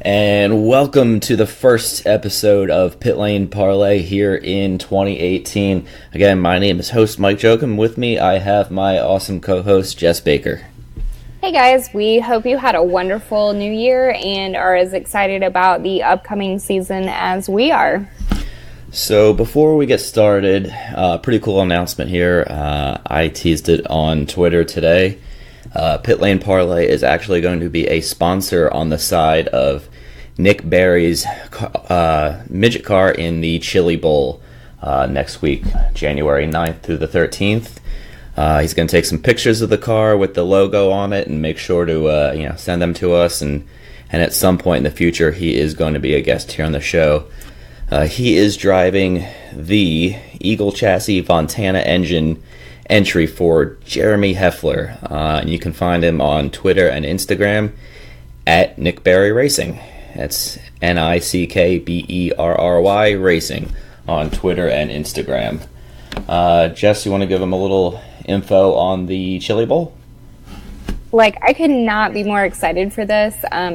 And welcome to the first episode of Pit Lane Parlay here in 2018. Again, my name is host Mike Jokum. With me, I have my awesome co-host Jess Baker. Hey guys, we hope you had a wonderful new year and are as excited about the upcoming season as we are. So before we get started, pretty cool announcement here. I teased it on Twitter today. Pit Lane Parlay is actually going to be a sponsor on the side of Nick Berry's midget car in the Chili Bowl next week, January 9th through the 13th. He's going to take some pictures of the car with the logo on it and make sure to send them to us. And at some point in the future, he is going to be a guest here on the show. He is driving the Eagle Chassis Fontana engine entry for Jeremy Heffler. And you can find him on Twitter and Instagram at Nick Berry Racing. That's NICKBERRY Racing on Twitter and Instagram. Jess, you want to give him a little info on the Chili Bowl? I could not be more excited for this.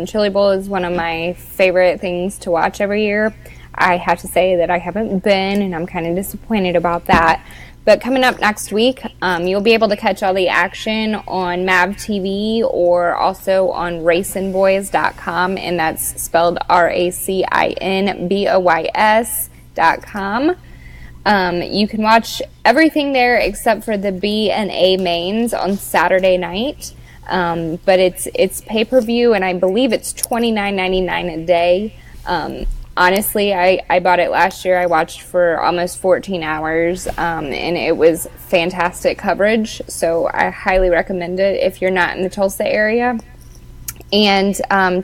Chili Bowl is one of my favorite things to watch every year. I have to say that I haven't been, and I'm kind of disappointed about that. But coming up next week, you'll be able to catch all the action on MAV TV or also on racinboys.com, and that's spelled RACINBOYS.com. You can watch everything there except for the B and A mains on Saturday night. But it's pay-per-view, and I believe it's $29.99 a day. Honestly, I bought it last year. I watched for almost 14 hours, and it was fantastic coverage. So I highly recommend it if you're not in the Tulsa area. And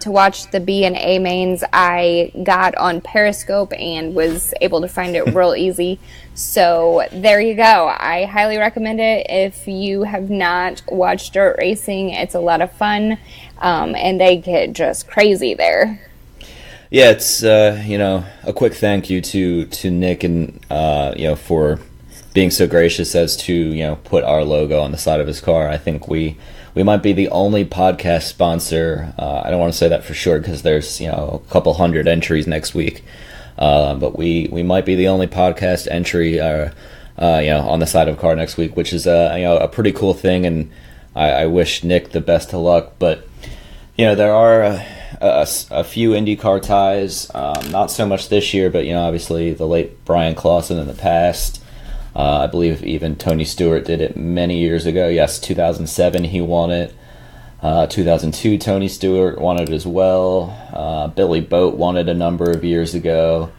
to watch the B and A mains, I got on Periscope and was able to find it real easy. So there you go. I highly recommend it. If you have not watched dirt racing, it's a lot of fun, and they get just crazy there. Yeah, it's a quick thank you to Nick and for being so gracious as to put our logo on the side of his car. I think we might be the only podcast sponsor. I don't want to say that for sure because there's a couple hundred entries next week, but we might be the only podcast entry on the side of a car next week, which is a pretty cool thing, and I wish Nick the best of luck. But there are a few IndyCar ties, not so much this year, but obviously the late Brian Clausen in the past. I believe even Tony Stewart did it many years ago. Yes, 2007 he won it. 2002 Tony Stewart won it as well. Billy Boat won it a number of years ago.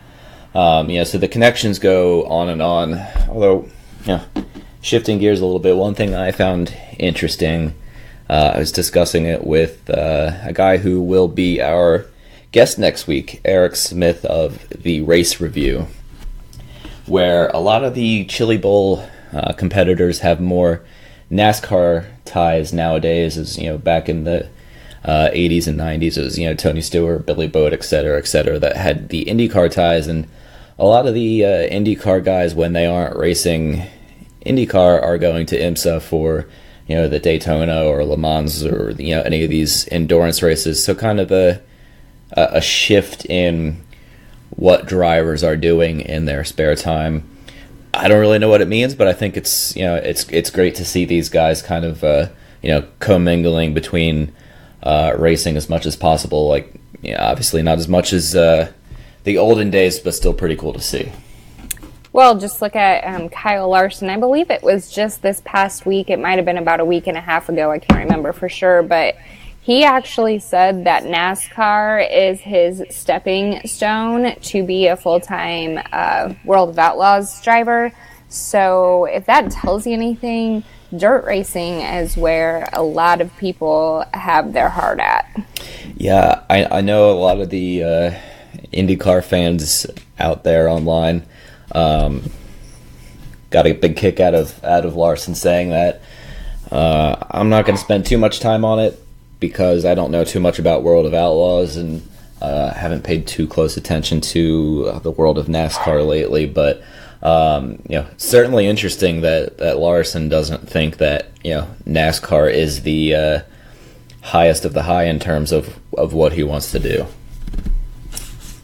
So the connections go on and on. Although, shifting gears a little bit, one thing that I found interesting, I was discussing it with a guy who will be our guest next week, Eric Smith of the Race Review, where a lot of the Chili Bowl competitors have more NASCAR ties nowadays. As back in the 80s and 90s, it was Tony Stewart, Billy Boat, etc., that had the IndyCar ties, and a lot of the IndyCar guys, when they aren't racing IndyCar, are going to IMSA for the Daytona or Le Mans or any of these endurance races. So kind of a shift in what drivers are doing in their spare time. I don't really know what it means, but I think it's it's great to see these guys kind of commingling between racing as much as possible. Obviously not as much as the olden days, but still pretty cool to see. Well, just look at Kyle Larson. I believe it was just this past week. It might have been about a week and a half ago. I can't remember for sure. But he actually said that NASCAR is his stepping stone to be a full-time World of Outlaws driver. So if that tells you anything, dirt racing is where a lot of people have their heart at. Yeah, I know a lot of the IndyCar fans out there online got a big kick out of Larson saying that. I'm not going to spend too much time on it because I don't know too much about World of Outlaws and haven't paid too close attention to the world of NASCAR lately. But certainly interesting that Larson doesn't think that NASCAR is the highest of the high in terms of what he wants to do.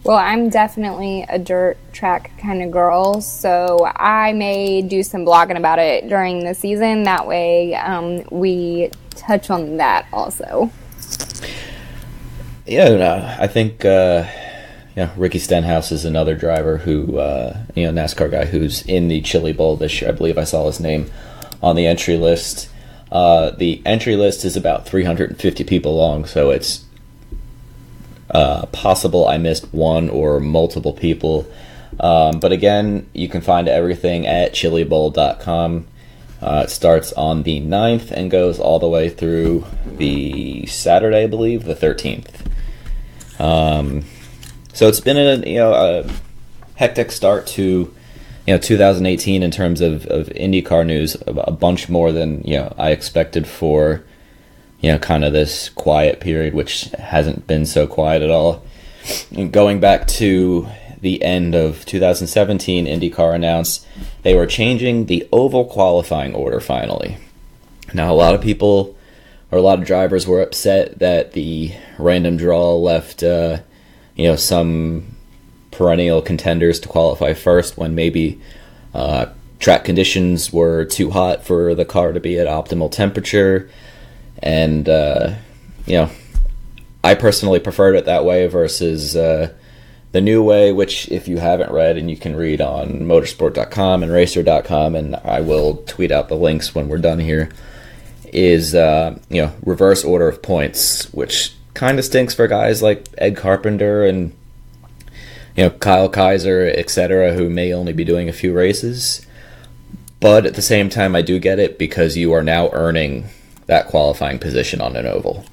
Well, I'm definitely a dirt track kind of girl, so I may do some blogging about it during the season. That way, we touch on that also. Yeah, no, I think Ricky Stenhouse is another driver who, NASCAR guy who's in the Chili Bowl this year. I believe I saw his name on the entry list. The entry list is about 350 people long, so it's possible I missed one or multiple people. But again, you can find everything at chilibowl.com. It starts on the 9th and goes all the way through the Saturday, I believe, the 13th. So it's been a hectic start to 2018 in terms of IndyCar news, a bunch more than I expected for kind of this quiet period, which hasn't been so quiet at all. And going back to the end of 2017, IndyCar announced they were changing the oval qualifying order finally. Now, a lot of people, or a lot of drivers, were upset that the random draw left, some perennial contenders to qualify first when maybe track conditions were too hot for the car to be at optimal temperature. And, I personally preferred it that way versus the new way, which if you haven't read, and you can read on motorsport.com and racer.com, and I will tweet out the links when we're done here, is, reverse order of points, which kind of stinks for guys like Ed Carpenter and, Kyle Kaiser, etc., who may only be doing a few races. But at the same time, I do get it because you are now earning that qualifying position on an oval.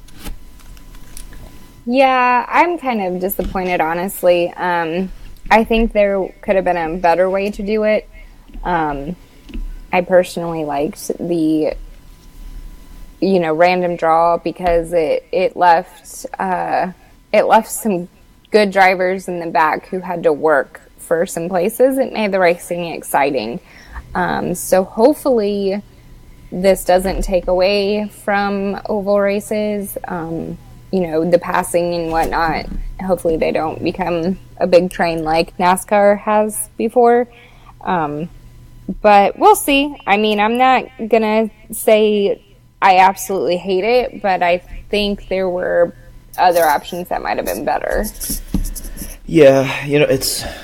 Yeah, I'm kind of disappointed, honestly. I think there could have been a better way to do it. I personally liked the, random draw because it left some good drivers in the back who had to work for some places. It made the racing exciting. So hopefully this doesn't take away from oval races. The passing and whatnot. Hopefully they don't become a big train like NASCAR has before. But we'll see. I mean, I'm not going to say I absolutely hate it, but I think there were other options that might have been better. Yeah,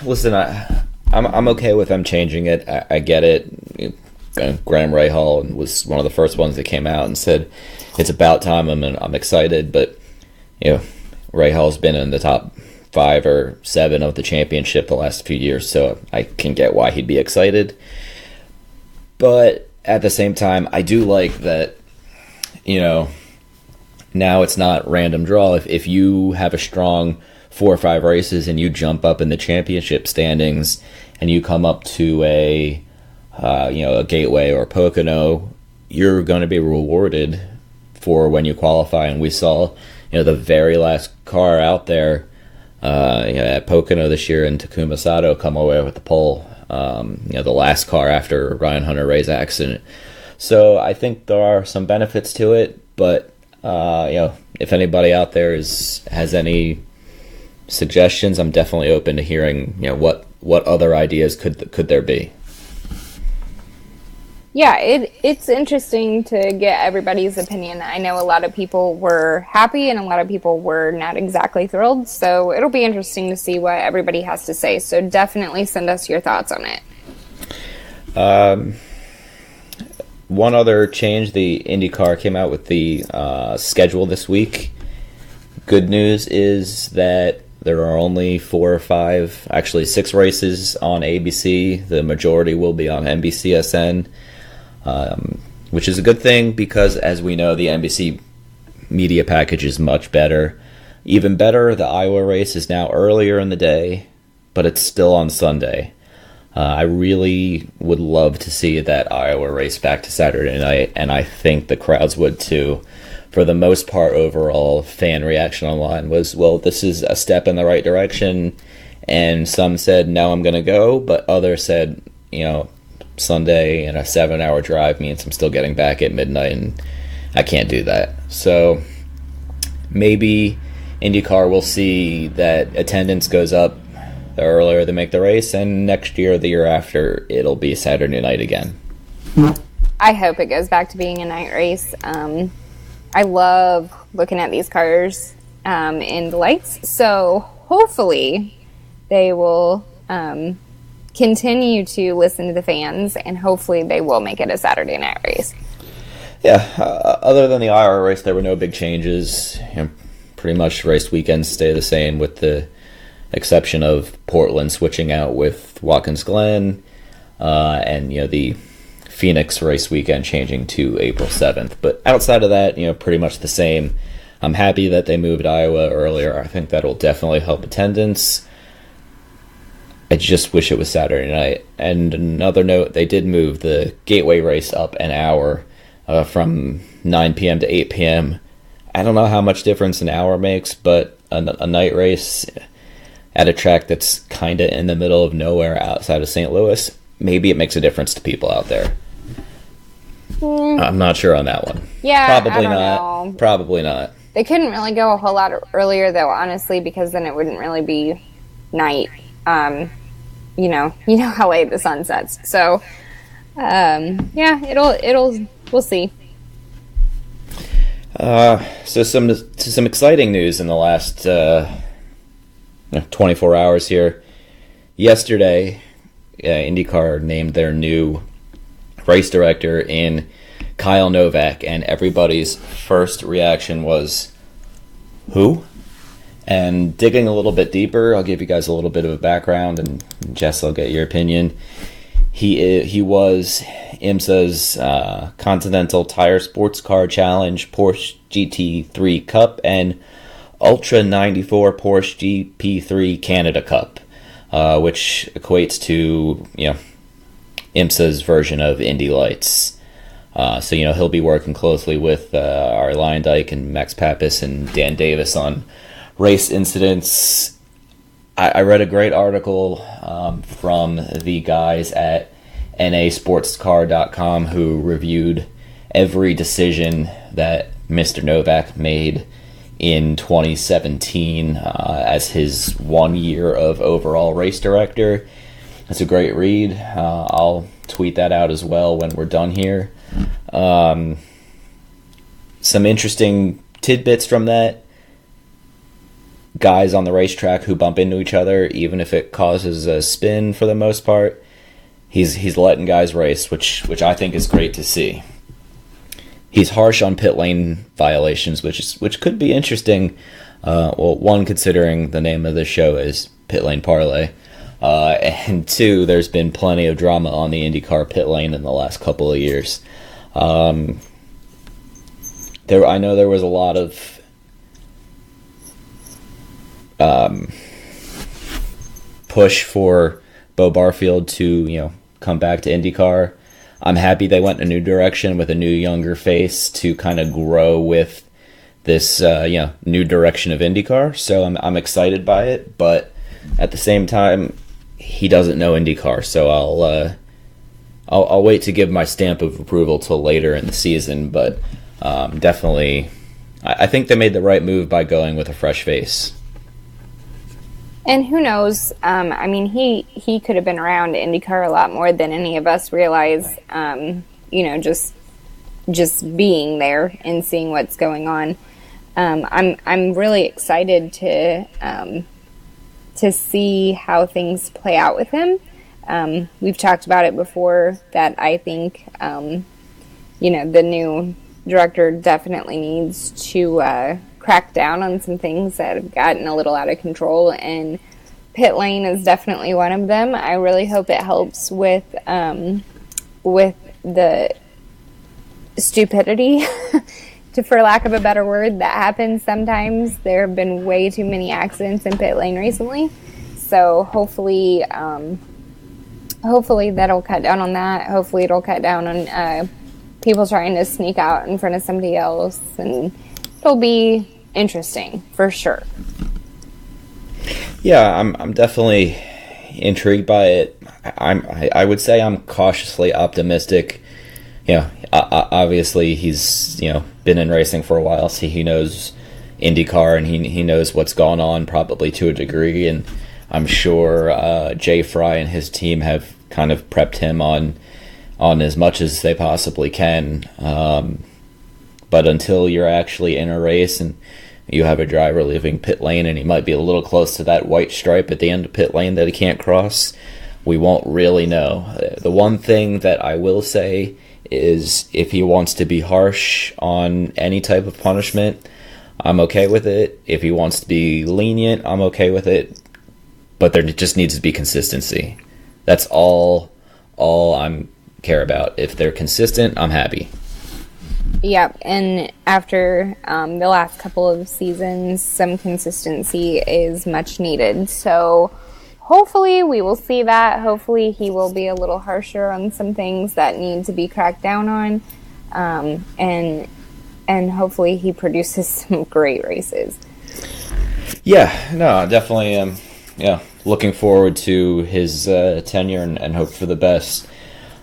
listen, I'm okay with them changing it. I get it. Graham Rahal was one of the first ones that came out and said it's about time. I'm excited, but Rahal's been in the top 5 or 7 of the championship the last few years, so I can get why he'd be excited. But at the same time, I do like that, now it's not random draw. If you have a strong 4 or 5 races and you jump up in the championship standings and you come up to a Gateway or Pocono, you're going to be rewarded for when you qualify. And we saw, the very last car out there, at Pocono this year in Takuma Sato come away with the pole. The last car after Ryan Hunter-Reay's accident. So I think there are some benefits to it, but if anybody out there has any suggestions, I'm definitely open to hearing what other ideas could there be. Yeah, it's interesting to get everybody's opinion. I know a lot of people were happy and a lot of people were not exactly thrilled, so it'll be interesting to see what everybody has to say. So definitely send us your thoughts on it. One other change, the IndyCar came out with the schedule this week. Good news is that there are only 4 or 5, actually 6 races on ABC. The majority will be on NBCSN. Which is a good thing because, as we know, the NBC media package is much better. Even better, the Iowa race is now earlier in the day, but it's still on Sunday. I really would love to see that Iowa race back to Saturday night, and I think the crowds would too. For the most part, overall, fan reaction online was, well, this is a step in the right direction, and some said, no, I'm going to go, but others said, Sunday and a 7-hour drive means I'm still getting back at midnight, and I can't do that. So maybe IndyCar will see that attendance goes up the earlier they make the race, and next year, the year after, it'll be Saturday night again. I hope it goes back to being a night race. I love looking at these cars in the lights, so hopefully they will continue to listen to the fans, and hopefully they will make it a Saturday night race. Yeah, other than the IR race, there were no big changes. Pretty much race weekends stay the same, with the exception of Portland switching out with Watkins Glen, and the Phoenix race weekend changing to April 7th. But outside of that, pretty much the same. I'm happy that they moved Iowa earlier. I think that'll definitely help attendance. I just wish it was Saturday night. And another note, they did move the Gateway race up an hour, from 9 p.m. to 8 p.m. I don't know how much difference an hour makes, but a night race at a track that's kind of in the middle of nowhere outside of St. Louis, maybe it makes a difference to people out there. I'm not sure on that one. Yeah, probably I don't not. know. Probably not. They couldn't really go a whole lot earlier, though, honestly, because then it wouldn't really be night. You know how late the sun sets. So, we'll see. So some exciting news in the last 24 hours here. Yesterday, IndyCar named their new race director in Kyle Novak, and everybody's first reaction was, who? And digging a little bit deeper, I'll give you guys a little bit of a background, and Jess, I'll get your opinion. He was IMSA's Continental Tire Sports Car Challenge, Porsche GT3 Cup, and Ultra 94 Porsche GP3 Canada Cup, which equates to IMSA's version of Indy Lights. So he'll be working closely with Arie Luyendyk and Max Papis and Dan Davis on race incidents. I read a great article from the guys at nasportscar.com who reviewed every decision that Mr. Novak made in 2017 as his 1 year of overall race director. It's a great read. I'll tweet that out as well when we're done here. Some interesting tidbits from that. Guys on the racetrack who bump into each other, even if it causes a spin for the most part, he's letting guys race, which I think is great to see. He's harsh on pit lane violations, which could be interesting. One, considering the name of the show is Pit Lane Parlay, and two, there's been plenty of drama on the IndyCar pit lane in the last couple of years. I know there was a lot of push for Bo Barfield to come back to IndyCar. I'm happy they went in a new direction with a new younger face to kind of grow with this new direction of IndyCar. So I'm excited by it, but at the same time, he doesn't know IndyCar, so I'll wait to give my stamp of approval till later in the season. But definitely, I think they made the right move by going with a fresh face. And who knows? He could have been around IndyCar a lot more than any of us realize. Just being there and seeing what's going on. I'm really excited to see how things play out with him. We've talked about it before that I think the new director definitely needs to crack down on some things that have gotten a little out of control, and pit lane is definitely one of them. I really hope it helps with the stupidity, for lack of a better word, that happens sometimes. There have been way too many accidents in pit lane recently, so hopefully that'll cut down on that. Hopefully it'll cut down on people trying to sneak out in front of somebody else, and it'll be interesting for sure. Yeah, I'm definitely intrigued by it. I would say I'm cautiously optimistic. Obviously he's been in racing for a while, so he knows IndyCar and he knows what's going on probably to a degree, and I'm sure Jay Fry and his team have kind of prepped him on as much as they possibly can. But until you're actually in a race and you have a driver leaving pit lane and he might be a little close to that white stripe at the end of pit lane that he can't cross, we won't really know. The one thing that I will say is if he wants to be harsh on any type of punishment, I'm okay with it. If he wants to be lenient, I'm okay with it. But there just needs to be consistency. That's all I care about. If they're consistent, I'm happy. Yep, and after the last couple of seasons, some consistency is much needed. So hopefully we will see that. Hopefully he will be a little harsher on some things that need to be cracked down on. And hopefully he produces some great races. Yeah, no, definitely. Looking forward to his tenure and hope for the best.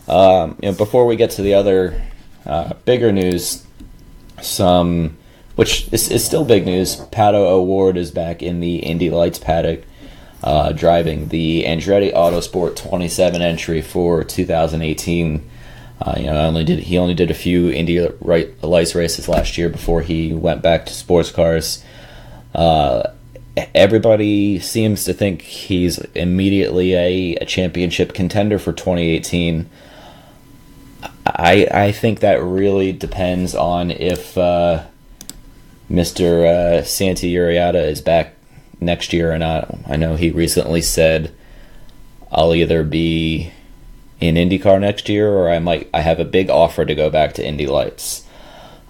Before we get to the other bigger news, which is still big news, Pato O'Ward is back in the Indy Lights paddock, driving the Andretti Autosport 27 entry for 2018. He only did a few Indy Lights races last year before he went back to sports cars. Everybody seems to think he's immediately a championship contender for 2018. I think that really depends on if Mr. Santi Uriata is back next year or not. I know he recently said, I'll either be in IndyCar next year or I have a big offer to go back to Indy Lights.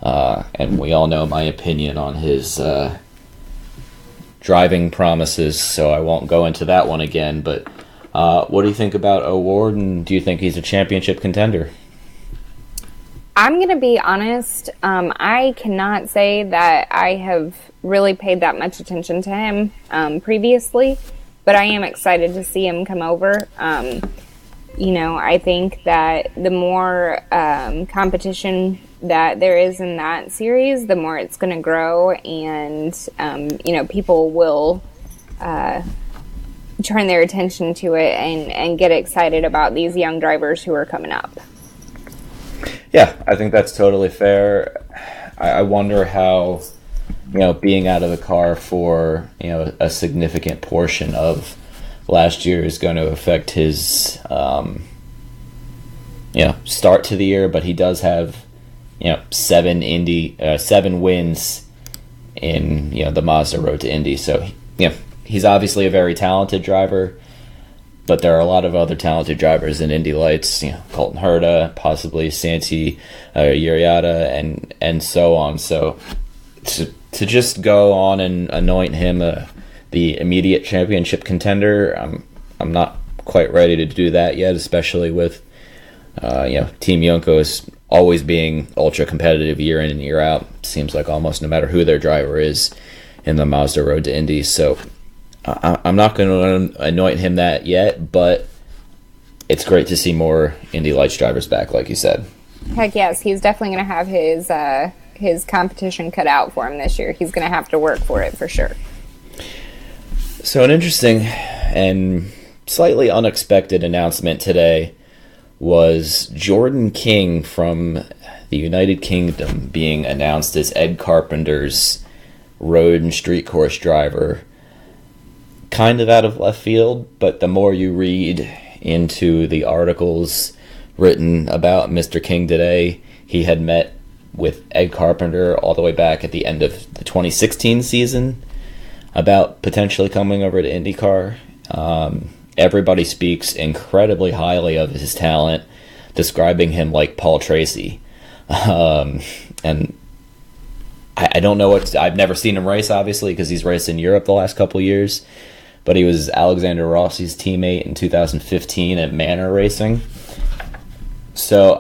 And we all know my opinion on his driving promises, so I won't go into that one again. But what do you think about O'Ward, and do you think he's a championship contender? I'm going to be honest. I cannot say that I have really paid that much attention to him previously, but I am excited to see him come over. I think that the more competition that there is in that series, the more it's going to grow, and people will turn their attention to it and get excited about these young drivers who are coming up. Yeah, I think that's totally fair. I wonder how, being out of the car for, a significant portion of last year is going to affect his, start to the year. But he does have, 7 wins in, the Mazda Road to Indy. So, he's obviously a very talented driver. But there are a lot of other talented drivers in Indy Lights, Colton Herta, possibly Santi Uriata, and so on. So to just go on and anoint him the immediate championship contender, I'm not quite ready to do that yet, especially with Team Yonkos always being ultra competitive year in and year out. Seems like almost no matter who their driver is in the Mazda Road to Indy. So I'm not going to anoint him that yet, but it's great to see more Indy Lights drivers back, like you said. Heck yes, he's definitely going to have his competition cut out for him this year. He's going to have to work for it for sure. So an interesting and slightly unexpected announcement today was Jordan King from the United Kingdom being announced as Ed Carpenter's road and street course driver. Kind of out of left field, but the more you read into the articles written about Mr. King today, he had met with Ed Carpenter all the way back at the end of the 2016 season about potentially coming over to IndyCar. Everybody speaks incredibly highly of his talent, describing him like Paul Tracy. And I don't know I've never seen him race, obviously, because he's raced in Europe the last couple years. But he was Alexander Rossi's teammate in 2015 at Manor Racing. So,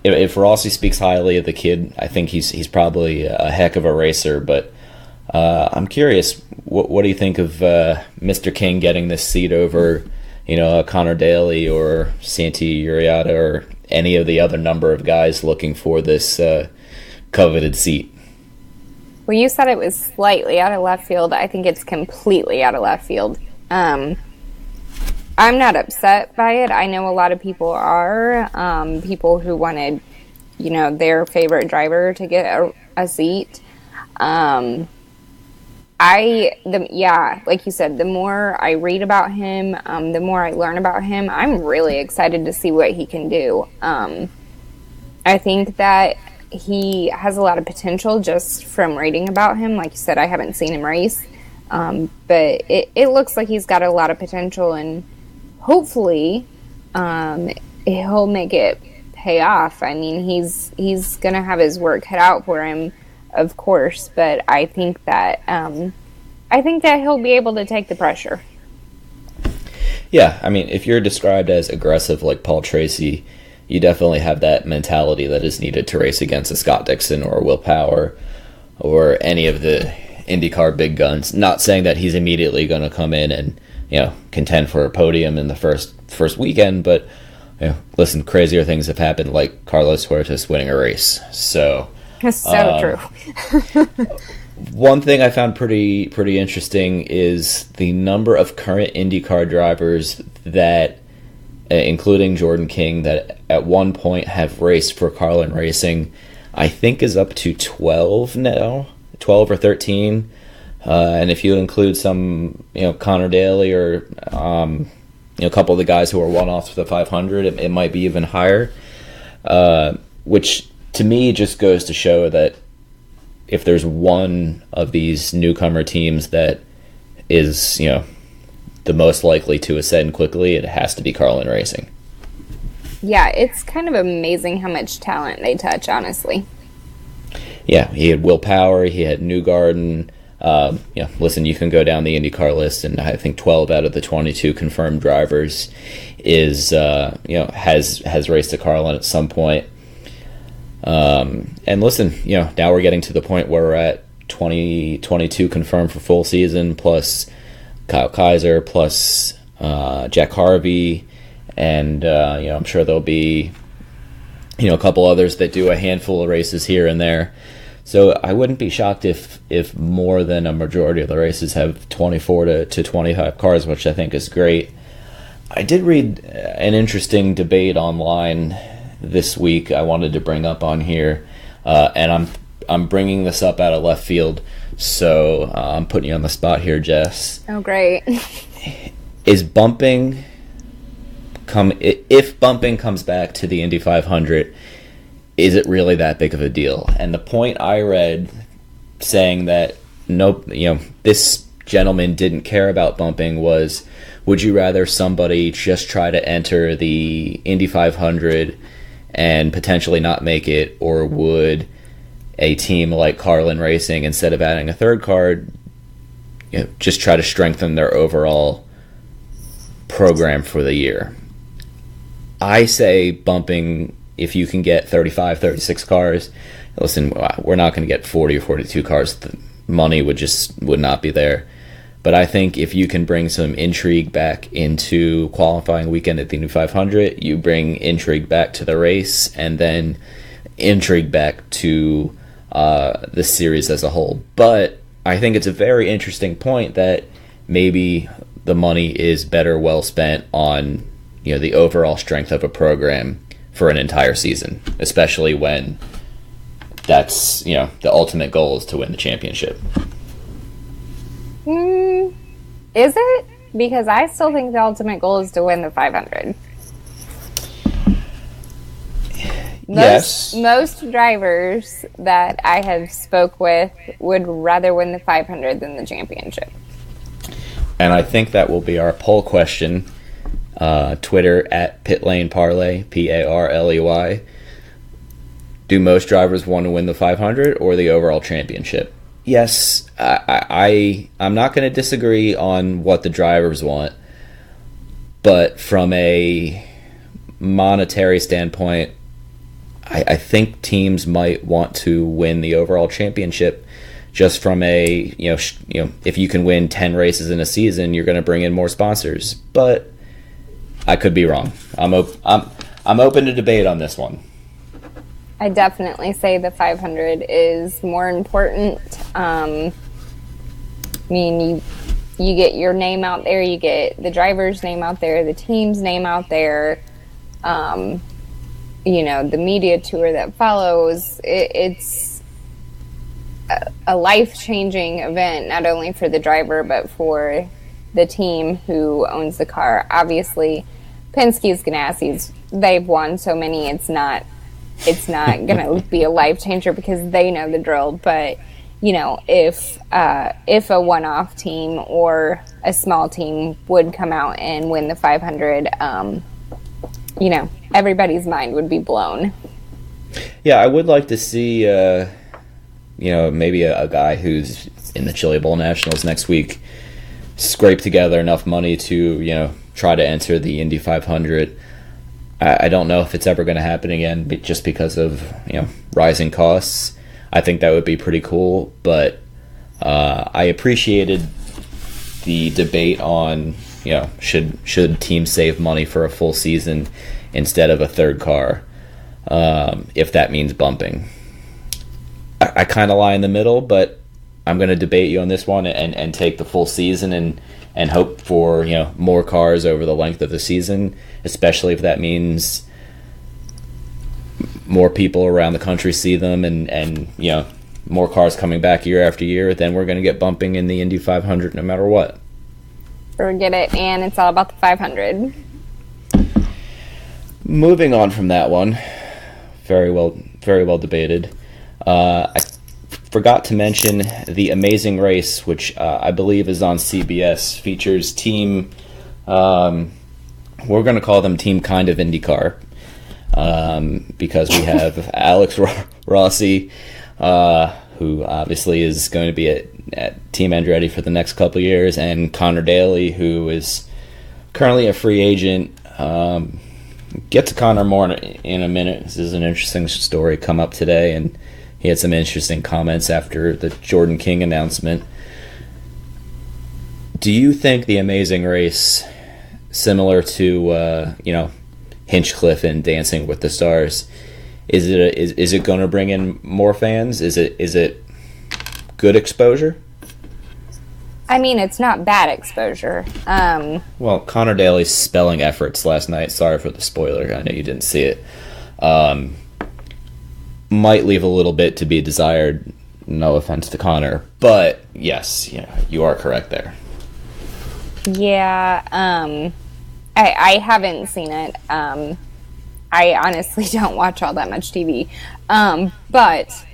if Rossi speaks highly of the kid, I think he's probably a heck of a racer. But I'm curious, what do you think of Mr. King getting this seat over, Connor Daly or Santi Uriata or any of the other number of guys looking for this coveted seat? Well, you said it was slightly out of left field. I think it's completely out of left field. I'm not upset by it. I know a lot of people are. People who wanted, their favorite driver to get a seat. Like you said, the more I read about him, the more I learn about him, I'm really excited to see what he can do. I think that he has a lot of potential just from reading about him. Like you said, I haven't seen him race, but it looks like he's got a lot of potential, and hopefully he'll make it pay off. I mean, he's going to have his work cut out for him, of course, but I think that he'll be able to take the pressure. Yeah, I mean, if you're described as aggressive like Paul Tracy, you definitely have that mentality that is needed to race against a Scott Dixon or Will Power or any of the IndyCar big guns. Not saying that he's immediately going to come in and contend for a podium in the first weekend, but listen, crazier things have happened, like Carlos Huertas winning a race. So that's so true. One thing I found pretty interesting is the number of current IndyCar drivers that, including Jordan King, that at one point have raced for Carlin Racing, I think is up to 12 now, 12 or 13. And if you include some, Connor Daly or, a couple of the guys who are one-offs for the 500, it might be even higher, which to me just goes to show that if there's one of these newcomer teams that is, the most likely to ascend quickly, it has to be Carlin Racing. Yeah, it's kind of amazing how much talent they touch, honestly. Yeah, he had Will Power, he had Newgarden. Listen, you can go down the IndyCar list, and I think 12 out of the 22 confirmed drivers has raced at Carlin at some point. And listen, now we're getting to the point where we're at 22 confirmed for full season, plus Kyle Kaiser, plus Jack Harvey, and I'm sure there'll be a couple others that do a handful of races here and there. So I wouldn't be shocked if more than a majority of the races have 24 to 25 cars, which I think is great. I did read an interesting debate online this week I wanted to bring up on here, and I'm bringing this up out of left field, so I'm putting you on the spot here, Jess. Oh, great. Is bumping if bumping comes back to the Indy 500, is it really that big of a deal? And the point I read saying that nope, this gentleman didn't care about bumping was, would you rather somebody just try to enter the Indy 500 and potentially not make it, or would a team like Carlin Racing, instead of adding a third car, just try to strengthen their overall program for the year? I say bumping, if you can get 35, 36 cars, listen, we're not going to get 40 or 42 cars. The money would not be there. But I think if you can bring some intrigue back into qualifying weekend at the Indy 500, you bring intrigue back to the race, and then intrigue back to the series as a whole. But I think it's a very interesting point that maybe the money is better well spent on the overall strength of a program for an entire season, especially when that's the ultimate goal is to win the championship. Is it? Because I still think the ultimate goal is to win the 500. Yes. Most drivers that I have spoke with would rather win the 500 than the championship. And I think that will be our poll question. Twitter at PitLaneParley, Parley. Do most drivers want to win the 500 or the overall championship? Yes, I'm not going to disagree on what the drivers want, but from a monetary standpoint, I think teams might want to win the overall championship. Just from a if you can win 10 races in a season, you're going to bring in more sponsors. But I could be wrong. I'm open to debate on this one. I definitely say the 500 is more important. I mean, you get your name out there, you get the driver's name out there, the team's name out there, you know, the media tour that follows. It's a life-changing event, not only for the driver, but for the team who owns the car. Obviously, Penske's Ganassis, they've won so many, it's not going to be a life changer because they know the drill. But, you know, if a one-off team or a small team would come out and win the 500, you know, everybody's mind would be blown. Yeah, I would like to see, you know, maybe a guy who's in the Chili Bowl Nationals next week scrape together enough money to, you know, try to enter the Indy 500. I don't know if it's ever going to happen again just because of, you know, rising costs. I think that would be pretty cool, but I appreciated the debate on, you know, should teams save money for a full season instead of a third car, if that means bumping. I kind of lie in the middle, but I'm going to debate you on this one and take the full season and hope for, you know, more cars over the length of the season, especially if that means more people around the country see them and you know, more cars coming back year after year. Then we're going to get bumping in the Indy 500 no matter what. Forget it, and it's all about the 500. Moving on from that one, very well debated. I forgot to mention The Amazing Race, which I believe is on CBS, features team, we're going to call them Team Kind of IndyCar, because we have Alex Rossi, who obviously is going to be at Team Andretti for the next couple of years, and Connor Daly, who is currently a free agent. Get to Connor more in a minute. This is an interesting story come up today, and he had some interesting comments after the Jordan King announcement. Do you think The Amazing Race, similar to you know, Hinchcliffe and Dancing with the Stars, is it going to bring in more fans? Is it good exposure? I mean, it's not bad exposure. Well, Connor Daly's spelling efforts last night, sorry for the spoiler, I know you didn't see it, might leave a little bit to be desired. No offense to Connor, but yes, yeah, you are correct there. Yeah, I haven't seen it. I honestly don't watch all that much TV. But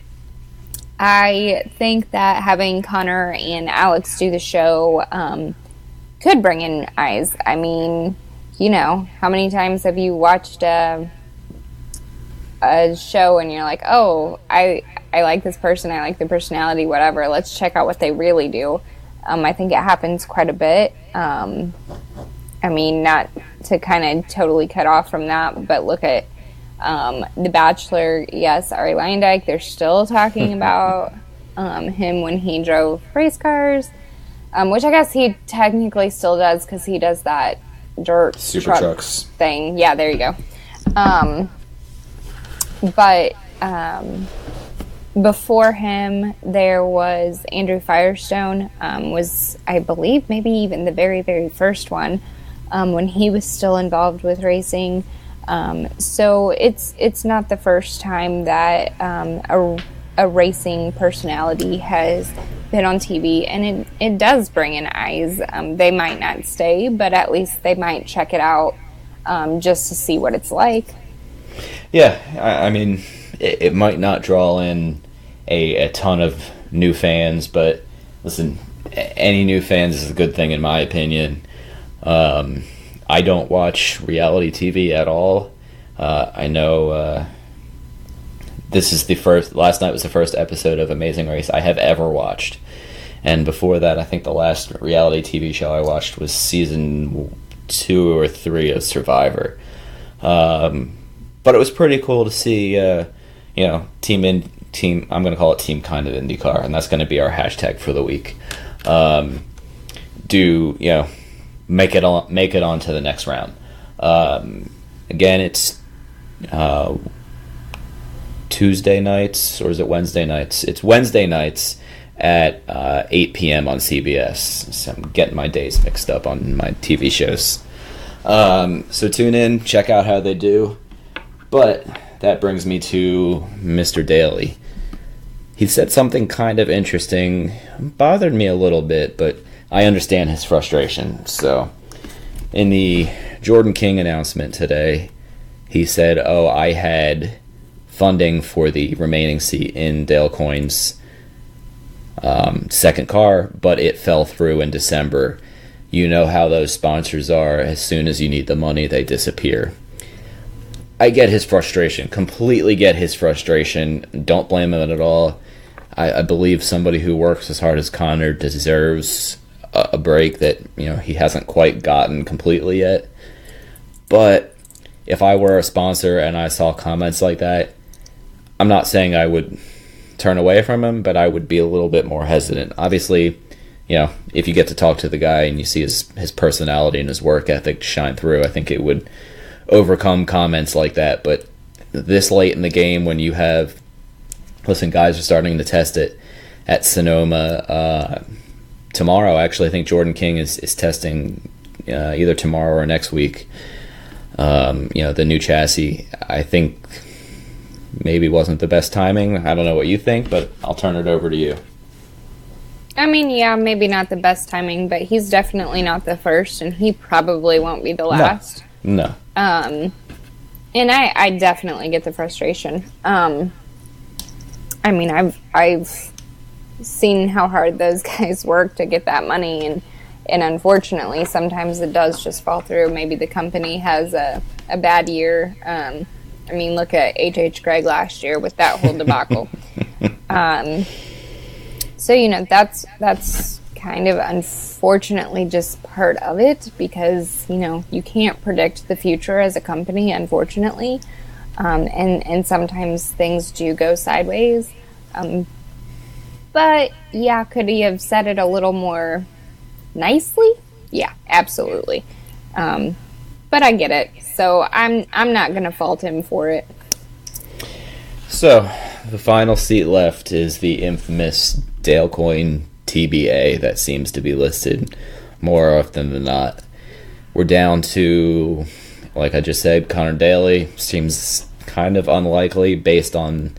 I think that having Connor and Alex do the show could bring in eyes. I mean, you know, how many times have you watched a show and you're like, oh, I like this person, I like their personality, whatever, let's check out what they really do. I think it happens quite a bit. I mean, not to kind of totally cut off from that, but look at The Bachelor. Yes, Ari Luyendyk, they're still talking about him when he drove race cars, which I guess he technically still does because he does that dirt super trucks thing. Yeah, there you go. But before him, there was Andrew Firestone, was, I believe, maybe even the very, very first one, when he was still involved with racing. So it's not the first time that a racing personality has been on TV, and it does bring in eyes. They might not stay, but at least they might check it out just to see what it's like. Yeah, I mean, it might not draw in a ton of new fans, but listen, any new fans is a good thing in my opinion. I don't watch reality TV at all. I know last night was the first episode of Amazing Race I have ever watched. And before that, I think the last reality TV show I watched was season 2 or 3 of Survivor. But it was pretty cool to see, you know, team. I'm going to call it Team Kind of IndyCar, and that's going to be our hashtag for the week. You know, make it on to the next round. Again, it's 2 Tuesday nights, or is it Wednesday nights? It's Wednesday nights at 8 p.m. on CBS. So I'm getting my days mixed up on my TV shows. So tune in, check out how they do. But that brings me to Mr. Daly. He said something kind of interesting, bothered me a little bit, but I understand his frustration. So in the Jordan King announcement today, he said, I had funding for the remaining seat in Dale Coyne's second car, but it fell through in December. You know how those sponsors are. As soon as you need the money, they disappear. I get his frustration. Completely get his frustration. Don't blame him at all. I believe somebody who works as hard as Connor deserves a break that he hasn't quite gotten completely yet. But if I were a sponsor and I saw comments like that, I'm not saying I would turn away from him, but I would be a little bit more hesitant. Obviously, if you get to talk to the guy and you see his personality and his work ethic shine through, I think it would overcome comments like that. But this late in the game, when you have, guys are starting to test it at Sonoma tomorrow. Actually, I think Jordan King is testing either tomorrow or next week. The new chassis. I think maybe wasn't the best timing. I don't know what you think, but I'll turn it over to you. I mean, yeah, maybe not the best timing, but he's definitely not the first, and he probably won't be the last. No. And I definitely get the frustration. I mean, I've seen how hard those guys work to get that money, and unfortunately, sometimes it does just fall through. Maybe the company has a bad year. I mean, look at H.H. Gregg last year with that whole debacle. So, that's kind of unfortunately just part of it because, you can't predict the future as a company, unfortunately. And sometimes things do go sideways. But, yeah, could he have said it a little more nicely? Yeah, absolutely. But I get it. So I'm not going to fault him for it. So, the final seat left is the infamous Dale Coyne TBA that seems to be listed more often than not. We're down to, like I just said, Connor Daly. Seems kind of unlikely based on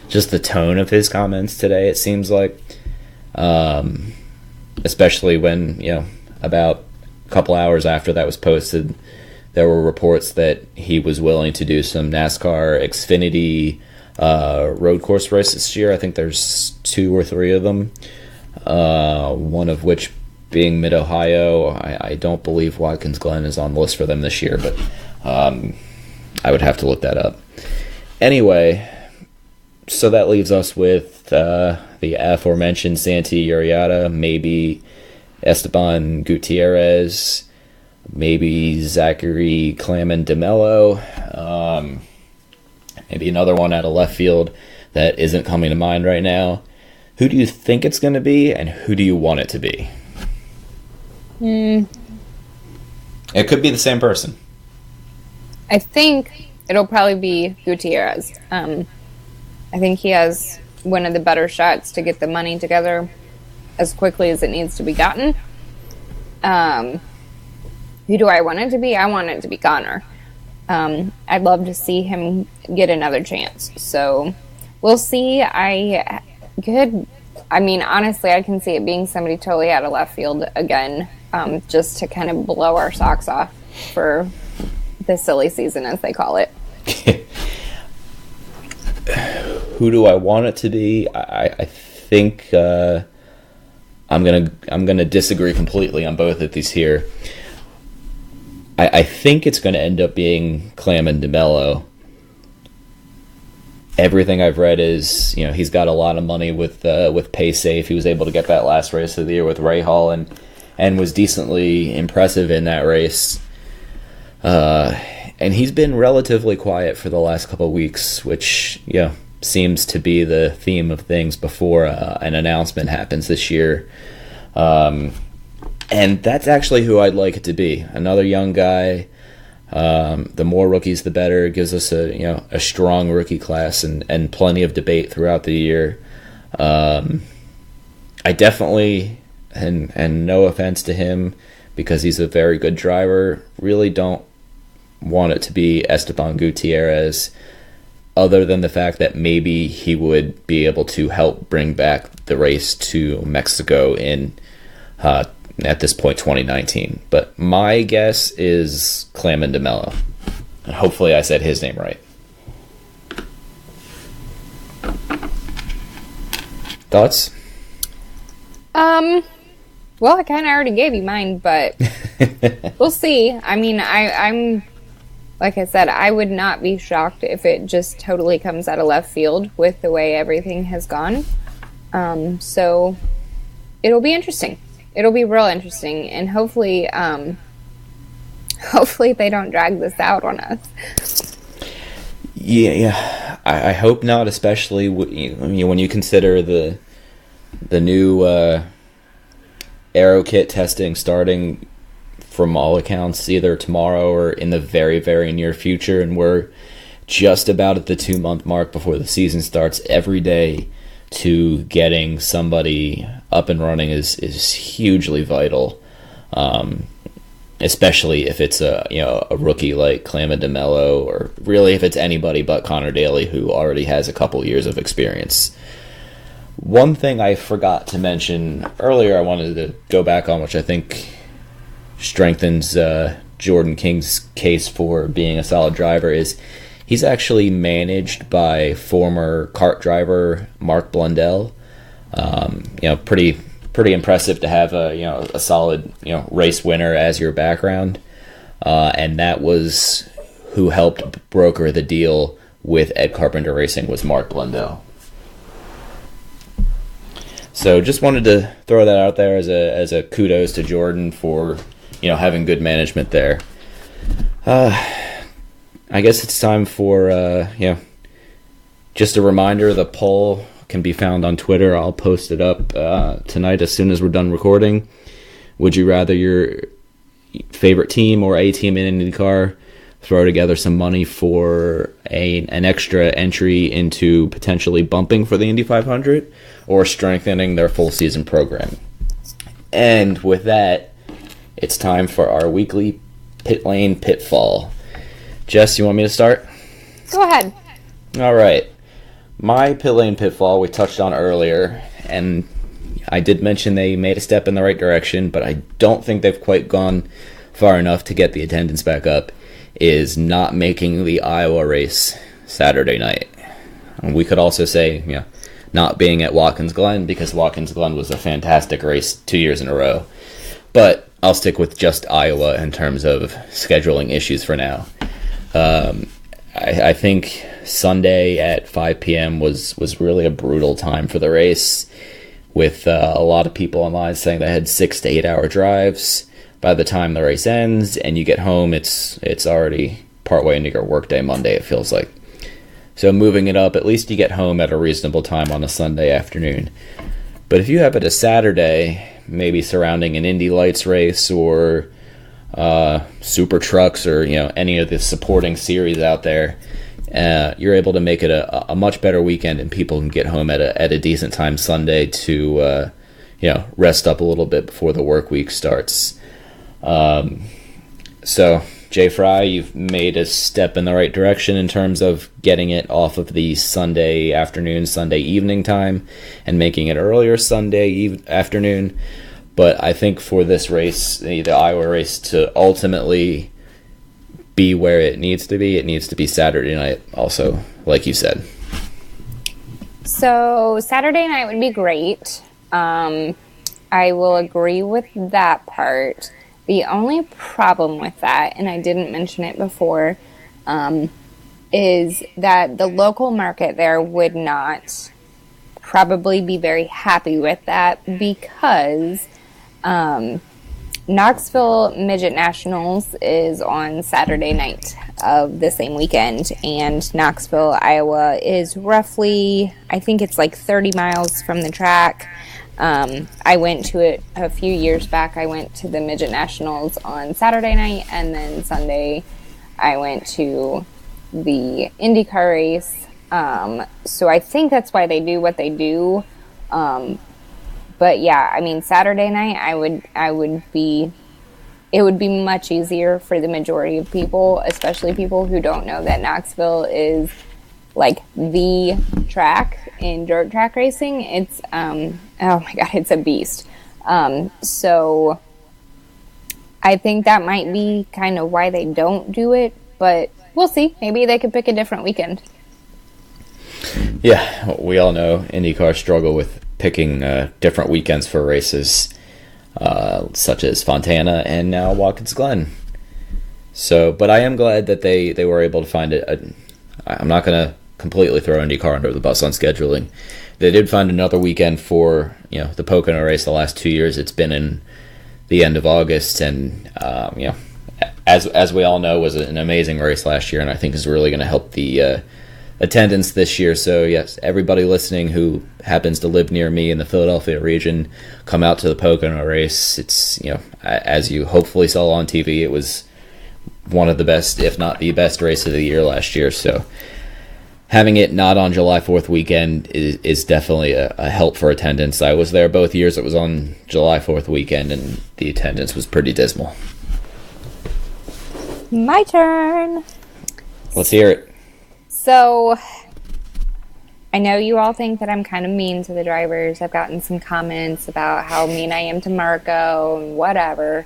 just the tone of his comments today, it seems like. Especially when, about a couple hours after that was posted, there were reports that he was willing to do some NASCAR Xfinity road course races this year. I think there's 2 or 3 of them, one of which being Mid-Ohio. I don't believe Watkins Glen is on the list for them this year, but I would have to look that up. Anyway, so that leaves us with the aforementioned Santi Uriata, maybe Esteban Gutierrez, maybe Zachary Claman DeMello, maybe another one out of left field that isn't coming to mind right now. Who do you think it's going to be, and who do you want it to be? It could be the same person. I think it'll probably be Gutierrez. I think he has one of the better shots to get the money together as quickly as it needs to be gotten. Who do I want it to be? I want it to be Connor. I'd love to see him get another chance. So we'll see. Honestly, I can see it being somebody totally out of left field again, just to kind of blow our socks off for the silly season, as they call it. Who do I want it to be? I think I'm gonna disagree completely on both of these here. I think it's going to end up being Claman DeMello. Everything I've read is, he's got a lot of money with PaySafe. He was able to get that last race of the year with Rahal and was decently impressive in that race. And he's been relatively quiet for the last couple of weeks, which seems to be the theme of things before an announcement happens this year. And that's actually who I'd like it to be. Another young guy. The more rookies, the better. It gives us a strong rookie class and plenty of debate throughout the year. I definitely, and no offense to him, because he's a very good driver, really don't want it to be Esteban Gutierrez, other than the fact that maybe he would be able to help bring back the race to Mexico in, at this point, 2019. But my guess is Claman de Mello. And hopefully I said his name right. Thoughts? Well, I kind of already gave you mine, but we'll see. I mean, I'm like I said, I would not be shocked if it just totally comes out of left field with the way everything has gone. So it'll be interesting. It'll be real interesting, and hopefully they don't drag this out on us. Yeah. I hope not, especially when you consider the new aero kit testing starting from all accounts either tomorrow or in the very, very near future, and we're just about at the 2-month mark before the season starts. Every day to getting somebody up and running is hugely vital, especially if it's a rookie like Claman de Mello, or really if it's anybody but Connor Daly, who already has a couple years of experience. One thing I forgot to mention earlier, I wanted to go back on, which I think strengthens Jordan King's case for being a solid driver, is he's actually managed by former kart driver Mark Blundell. Pretty impressive to have a solid race winner as your background, and that was who helped broker the deal with Ed Carpenter Racing, was Mark Blundell. So just wanted to throw that out there as a kudos to Jordan for having good management there. I guess it's time for just a reminder. The poll can be found on Twitter. I'll post it up tonight as soon as we're done recording. Would you rather your favorite team or a team in IndyCar throw together some money for an extra entry into potentially bumping for the Indy 500, or strengthening their full season program? And with that, it's time for our weekly pit lane pitfall. Jess, you want me to start? Go ahead. All right. My pit lane pitfall we touched on earlier, and I did mention they made a step in the right direction, but I don't think they've quite gone far enough to get the attendance back up, is not making the Iowa race Saturday night. And we could also say, not being at Watkins Glen, because Watkins Glen was a fantastic race 2 years in a row. But I'll stick with just Iowa in terms of scheduling issues for now. I think Sunday at 5 p.m. was really a brutal time for the race, with a lot of people online saying they had 6 to 8 hour drives. By the time the race ends and you get home, it's already partway into your workday Monday, it feels like. So moving it up, at least you get home at a reasonable time on a Sunday afternoon. But if you have it a Saturday, maybe surrounding an Indy Lights race or Super Trucks or any of the supporting series out there, you're able to make it a much better weekend, and people can get home at a decent time Sunday to rest up a little bit before the work week starts. So Jay Fry, you've made a step in the right direction in terms of getting it off of the Sunday afternoon, Sunday evening time, and making it earlier Sunday afternoon. But I think for this race, the Iowa race, to ultimately be where it needs to be Saturday night also, like you said. So Saturday night would be great. I will agree with that part. The only problem with that, and I didn't mention it before, is that the local market there would not probably be very happy with that, because Knoxville Midget Nationals is on Saturday night of the same weekend, and Knoxville, Iowa is roughly, I think it's like 30 miles from the track. I went to it a few years back. I went to the Midget Nationals on Saturday night, and then Sunday I went to the IndyCar race. So I think that's why they do what they do. But yeah, I mean, Saturday night, it would be much easier for the majority of people, especially people who don't know that Knoxville is like the track in dirt track racing. It's, oh my God, it's a beast. So I think that might be kind of why they don't do it, but we'll see. Maybe they could pick a different weekend. Yeah, we all know IndyCar struggle with picking different weekends for races, such as Fontana and now Watkins Glen. So, but I am glad that they were able to find it. I'm not going to completely throw IndyCar under the bus on scheduling. They did find another weekend for the Pocono race. The last 2 years, it's been in the end of August, and as we all know, was an amazing race last year, and I think is really going to help the attendance this year. So yes, everybody listening who happens to live near me in the Philadelphia region, come out to the Pocono race. It's as you hopefully saw on TV, it was one of the best, if not the best, race of the year last year. So having it not on July 4th weekend is definitely a help for attendance. I was there both years. It was on July 4th weekend, and the attendance was pretty dismal. My turn. Let's hear it. So, I know you all think that I'm kind of mean to the drivers. I've gotten some comments about how mean I am to Marco and whatever.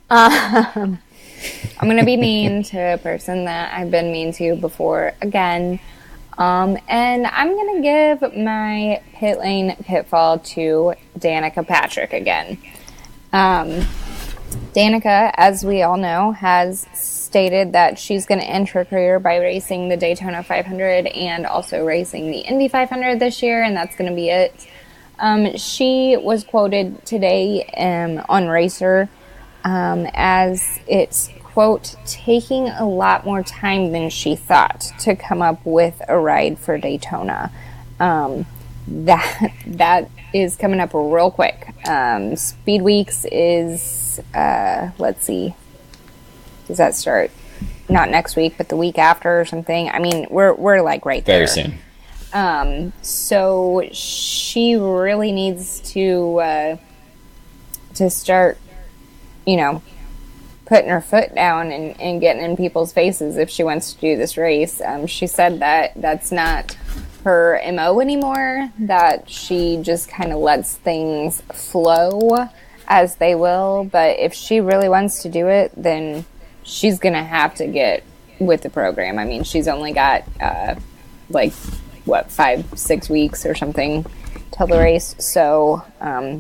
I'm going to be mean to a person that I've been mean to before again. And I'm going to give my pit lane pitfall to Danica Patrick again. Danica, as we all know, has stated that she's going to end her career by racing the Daytona 500 and also racing the Indy 500 this year, and that's going to be it. She was quoted today on Racer as it's, quote, taking a lot more time than she thought to come up with a ride for Daytona. That is coming up real quick. Speed Weeks is, let's see, does that start not next week, but the week after or something? I mean, we're like right there. Very soon. So she really needs to start, putting her foot down and getting in people's faces if she wants to do this race. She said that that's not her MO anymore, that she just kind of lets things flow as they will. But if she really wants to do it, then she's going to have to get with the program. I mean, she's only got 5-6 weeks or something till the race. So,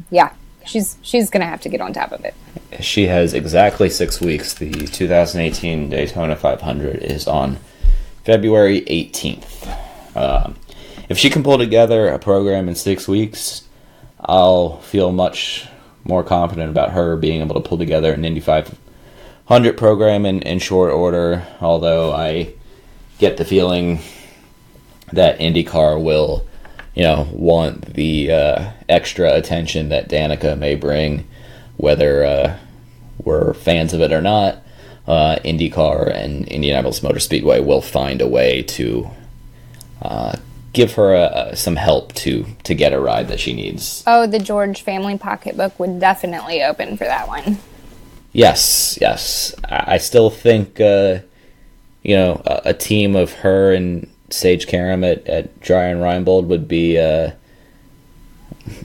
yeah, she's going to have to get on top of it. She has exactly 6 weeks. The 2018 Daytona 500 is on February 18th. If she can pull together a program in 6 weeks, I'll feel much more confident about her being able to pull together an Indy 500 program in short order, although I get the feeling that IndyCar will, want the extra attention that Danica may bring, whether we're fans of it or not. IndyCar and Indianapolis Motor Speedway will find a way to give her some help to get a ride that she needs. Oh, the George family pocketbook would definitely open for that one. Yes. I still think, a team of her and Sage Karam at Dreyer Reinbold would be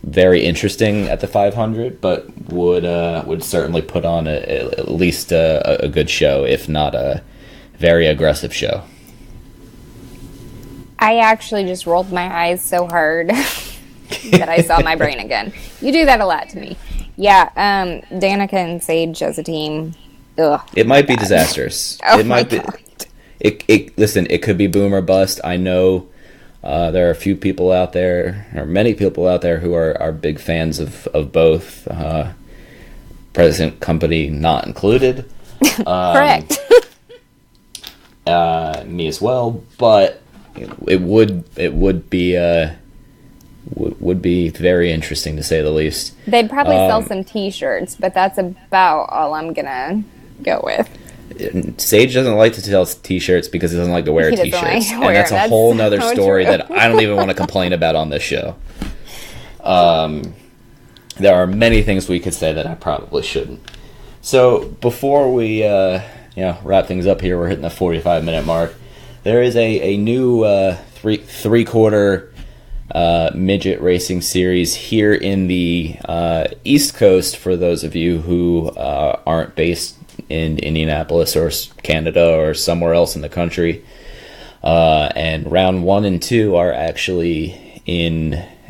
very interesting at the 500, but would certainly put on at least a good show, if not a very aggressive show. I actually just rolled my eyes so hard that I saw my brain again. You do that a lot to me. Yeah, Danica and Sage as a team. Ugh, it might be disastrous. Oh it might be. Listen, it could be boom or bust. I know there are a few people out there, or many people out there, who are big fans of both. Present company not included. Correct. Me as well, but it would be very interesting, to say the least. They'd probably sell some T-shirts, but that's about all I'm gonna go with. Sage doesn't like to sell T-shirts because he doesn't like to wear He doesn't T-shirts, like to wear and that's them. a That's whole nother so story true. that I don't even want to complain about on this show. There are many things we could say that I probably shouldn't. So before we wrap things up here, we're hitting the 45-minute mark. There is a new three-quarter midget racing series here in the East Coast for those of you who aren't based in Indianapolis or Canada or somewhere else in the country. And round 1 and 2 are actually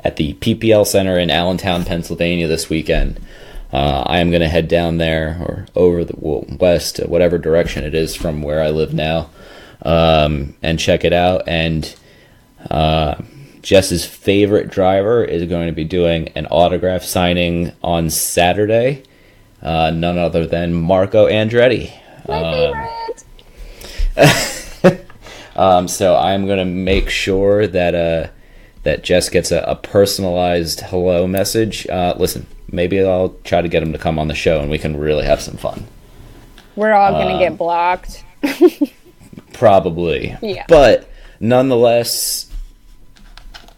at the PPL Center in Allentown, Pennsylvania this weekend. I am going to head down there or over the west, whatever direction it is from where I live now, and check it out. And Jess's favorite driver is going to be doing an autograph signing on Saturday. None other than Marco Andretti. My favorite. So I'm going to make sure that Jess gets a personalized hello message. Listen, maybe I'll try to get him to come on the show and we can really have some fun. We're all going to get blocked. Probably. Yeah. But nonetheless,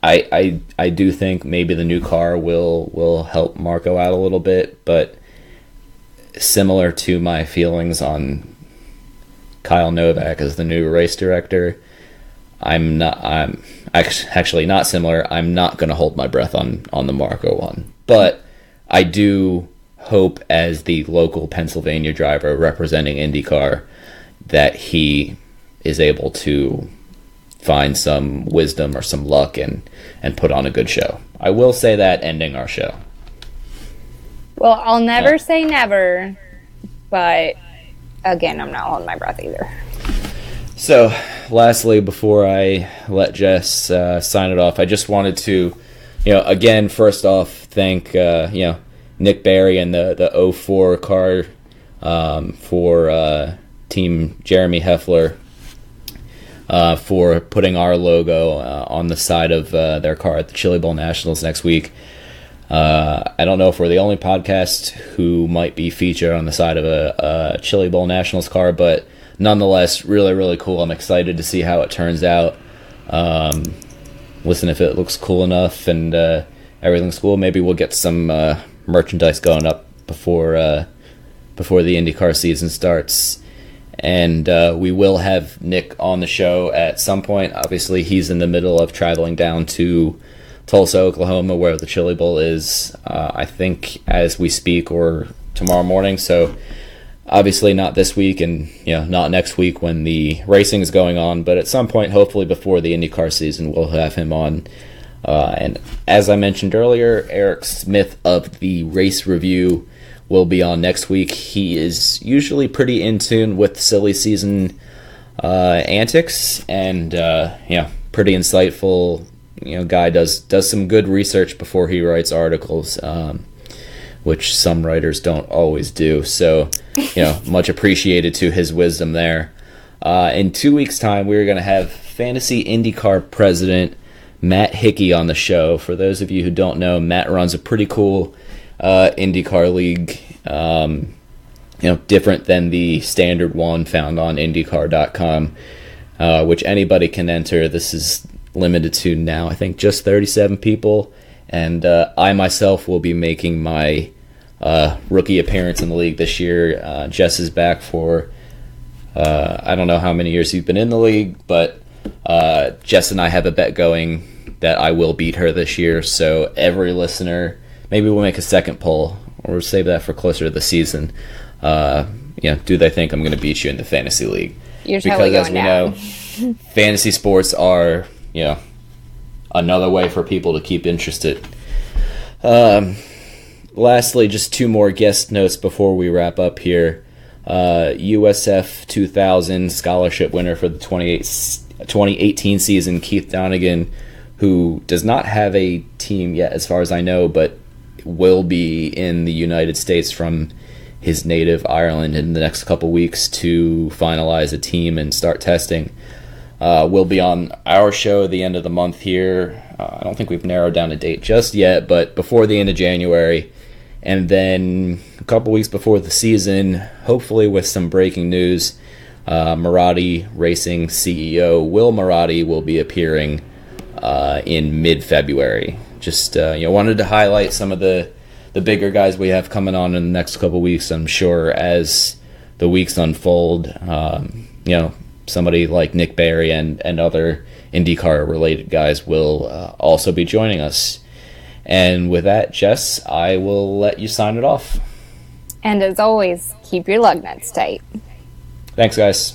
I do think maybe the new car will help Marco out a little bit, but similar to my feelings on Kyle Novak as the new race director, I'm actually not similar. I'm not going to hold my breath on the Marco one. But I do hope, as the local Pennsylvania driver representing IndyCar, that he is able to find some wisdom or some luck and put on a good show. I will say that ending our show. Well, I'll never say never, but again, I'm not holding my breath either. So, lastly, before I let Jess sign it off, I just wanted to, again, first off, thank, Nick Berry and the 04 car for Team Jeremy Heffler for putting our logo on the side of their car at the Chili Bowl Nationals next week. I don't know if we're the only podcast who might be featured on the side of a Chili Bowl Nationals car, but nonetheless, really, really cool. I'm excited to see how it turns out. Listen, if it looks cool enough and everything's cool, maybe we'll get some merchandise going up before the IndyCar season starts. And we will have Nick on the show at some point. Obviously, he's in the middle of traveling down to Tulsa, Oklahoma, where the Chili Bowl is, I think, as we speak, or tomorrow morning. So, obviously not this week and not next week when the racing is going on, but at some point, hopefully before the IndyCar season, we'll have him on. And as I mentioned earlier, Eric Smith of the Race Review will be on next week. He is usually pretty in tune with silly season antics and pretty insightful. Guy does some good research before he writes articles, which some writers don't always do. So, much appreciated to his wisdom there. In 2 weeks' time, we're going to have Fantasy IndyCar president Matt Hickey on the show. For those of you who don't know, Matt runs a pretty cool IndyCar league, different than the standard one found on IndyCar.com, which anybody can enter. This is limited to now, I think, just 37 people, and I myself will be making my rookie appearance in the league this year. Jess is back for I don't know how many years you've been in the league, but Jess and I have a bet going that I will beat her this year. So every listener, maybe we'll make a second poll, or we'll save that for closer to the season. Do they think I'm going to beat you in the fantasy league? You're totally because, as going we down. know, fantasy sports are another way for people to keep interested. Lastly, just two more guest notes before we wrap up here. USF 2000 scholarship winner for the 2018 season, Keith Donegan, who does not have a team yet as far as I know, but will be in the United States from his native Ireland in the next couple weeks to finalize a team and start testing. Will be on our show at the end of the month here. I don't think we've narrowed down a date just yet, but before the end of January. And then a couple weeks before the season, hopefully with some breaking news, Maserati Racing CEO Will Maserati will be appearing in mid-February. Just wanted to highlight some of the bigger guys we have coming on in the next couple weeks. I'm sure as the weeks unfold, somebody like Nick Berry and other IndyCar related guys will also be joining us. And with that, Jess, I will let you sign it off. And as always, keep your lug nuts tight. Thanks, guys.